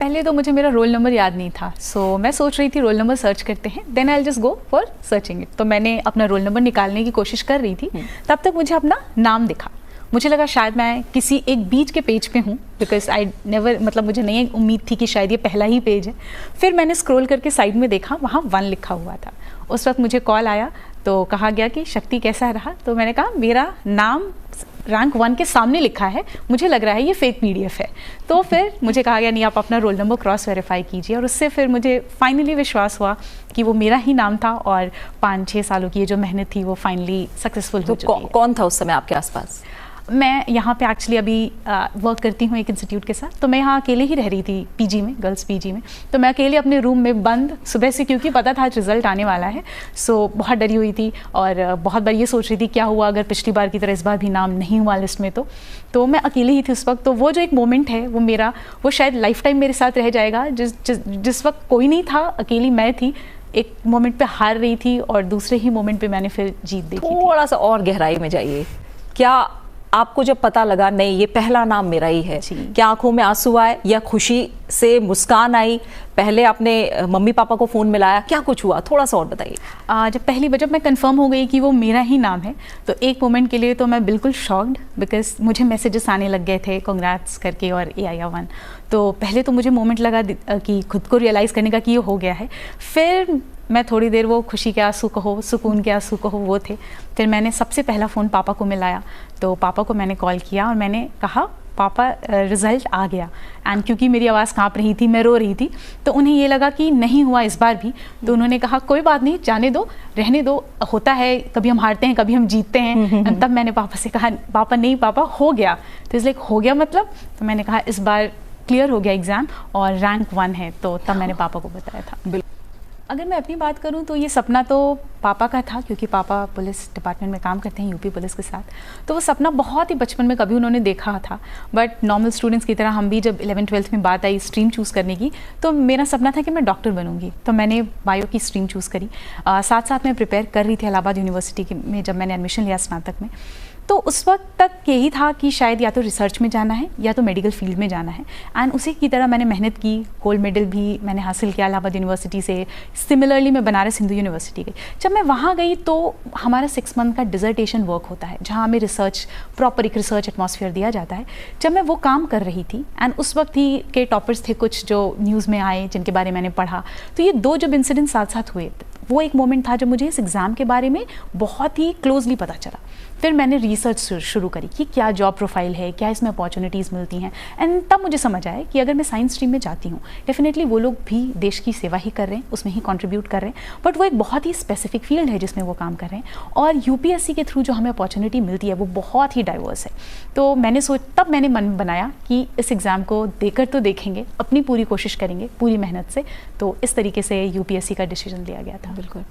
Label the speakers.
Speaker 1: पहले तो मुझे मेरा रोल नंबर याद नहीं था, सो मैं सोच रही थी रोल नंबर सर्च करते हैं, then I just go for searching it. तो मैंने अपना रोल नंबर निकालने की कोशिश कर रही थी, तब तक मुझे अपना नाम दिखा। मुझे लगा शायद मैं किसी एक बीच के पेज पे हूँ, बिकॉज आई नेवर, मतलब मुझे नहीं उम्मीद थी कि शायद ये पहला ही पेज है। फिर मैंने स्क्रॉल करके साइड में देखा, वहाँ 1 लिखा हुआ था। उस वक्त मुझे कॉल आया तो कहा गया कि शक्ति कैसा रहा, तो मैंने कहा मेरा नाम रैंक 1 के सामने लिखा है, मुझे लग रहा है ये फेक पीडीएफ है। तो फिर मुझे कहा गया नहीं, आप अपना रोल नंबर क्रॉस वेरीफाई कीजिए, और उससे फिर मुझे फाइनली विश्वास हुआ कि वो मेरा ही नाम था और 5-6 सालों की ये जो मेहनत थी वो फाइनली सक्सेसफुल हो चुकी है।
Speaker 2: कौन था उस समय आपके आसपास?
Speaker 1: मैं यहाँ पे एक्चुअली अभी वर्क करती हूँ एक इंस्टीट्यूट के साथ, तो मैं यहाँ अकेले ही रह रही थी पीजी में, गर्ल्स पीजी में। तो मैं अकेले अपने रूम में बंद सुबह से, क्योंकि पता था आज रिजल्ट आने वाला है, सो बहुत डरी हुई थी और बहुत बार ये सोच रही थी क्या हुआ अगर पिछली बार की तरह इस बार भी नाम नहीं हुआ लिस्ट में। तो मैं अकेले ही थी उस वक्त। तो वो जो एक मोमेंट है वो मेरा, वो शायद लाइफ टाइम मेरे साथ रह जाएगा। जिस वक्त कोई नहीं था, अकेली मैं थी, एक मोमेंट पे हार रही थी और दूसरे ही मोमेंट पे मैंने फिर जीत देखी।
Speaker 2: थोड़ा सा और गहराई में जाइए। क्या आपको जब पता लगा नहीं ये पहला नाम मेरा ही है, क्या आंखों में आंसू आए या खुशी से मुस्कान आई? पहले आपने मम्मी पापा को फ़ोन मिलाया, क्या कुछ हुआ? थोड़ा सा और बताइए।
Speaker 1: जब मैं कंफर्म हो गई कि वो मेरा ही नाम है, तो एक मोमेंट के लिए तो मैं बिल्कुल शॉक्ड, बिकॉज मुझे मैसेजेस आने लग गए थे कांग्रेट्स करके और AIR1। तो पहले तो मुझे मोमेंट लगा कि खुद को रियलाइज़ करने का कि ये हो गया है। फिर मैं थोड़ी देर वो खुशी के आंसू कहो, सुकून के आंसू कहो, वो थे। फिर मैंने सबसे पहला फ़ोन पापा को मिलाया, तो पापा को मैंने कॉल किया और मैंने कहा पापा रिज़ल्ट आ गया। एंड क्योंकि मेरी आवाज़ काँप रही थी, मैं रो रही थी, तो उन्हें ये लगा कि नहीं हुआ इस बार भी। तो उन्होंने कहा कोई बात नहीं, जाने दो, रहने दो, होता है, कभी हम हारते हैं, कभी हम जीतते हैं। तब मैंने पापा से कहा पापा नहीं पापा हो गया। तो इसलिए हो गया मतलब, तो मैंने कहा इस बार क्लियर हो गया एग्ज़ाम और रैंक 1 है। तो तब मैंने पापा को बताया था। अगर मैं अपनी बात करूं तो ये सपना तो पापा का था, क्योंकि पापा पुलिस डिपार्टमेंट में काम करते हैं, यूपी पुलिस के साथ। तो वो सपना बहुत ही बचपन में कभी उन्होंने देखा था। बट नॉर्मल स्टूडेंट्स की तरह हम भी, जब 11th-12th में बात आई स्ट्रीम चूज़ करने की, तो मेरा सपना था कि मैं डॉक्टर बनूंगी। तो मैंने बायो की स्ट्रीम चूज़ करी। साथ साथ मैं प्रिपेयर कर रही थी इलाहाबाद यूनिवर्सिटी में, जब मैंने एडमिशन लिया स्नातक में। तो उस वक्त तक यही था कि शायद या तो रिसर्च में जाना है या तो मेडिकल फील्ड में जाना है। एंड उसी की तरह मैंने मेहनत की, गोल्ड मेडल भी मैंने हासिल किया इलाहाबाद यूनिवर्सिटी से। सिमिलरली मैं बनारस हिंदू यूनिवर्सिटी गई। जब मैं वहाँ गई तो हमारा 6 मंथ का डिजर्टेशन वर्क होता है, जहाँ हमें रिसर्च, प्रॉपर एक रिसर्च एटमॉस्फेयर दिया जाता है। जब मैं वो काम कर रही थी, एंड उस वक्त ही के टॉपर्स थे कुछ जो न्यूज़ में आए, जिनके बारे में मैंने पढ़ा, तो ये 2 जब इंसिडेंट साथ साथ हुए, वो एक मोमेंट था जब मुझे इस एग्ज़ाम के बारे में बहुत ही क्लोजली पता चला। फिर मैंने रिसर्च शुरू करी कि क्या जॉब प्रोफाइल है, क्या इसमें अपॉर्चुनिटीज़ मिलती हैं। एंड तब मुझे समझ आया कि अगर मैं साइंस स्ट्रीम में जाती हूँ, डेफिनेटली वो लोग भी देश की सेवा ही कर रहे हैं, उसमें ही कंट्रीब्यूट कर रहे हैं, बट वो एक बहुत ही स्पेसिफिक फील्ड है जिसमें वो काम कर रहे हैं। और UPSC के थ्रू जो हमें अपॉर्चुनिटी मिलती है वो बहुत ही डाइवर्स है। तो तब मैंने मन बनाया कि इस एग्ज़ाम को देकर तो देखेंगे, अपनी पूरी कोशिश करेंगे, पूरी मेहनत से। तो इस तरीके से UPSC का डिसीजन लिया गया था।
Speaker 2: बिल्कुल।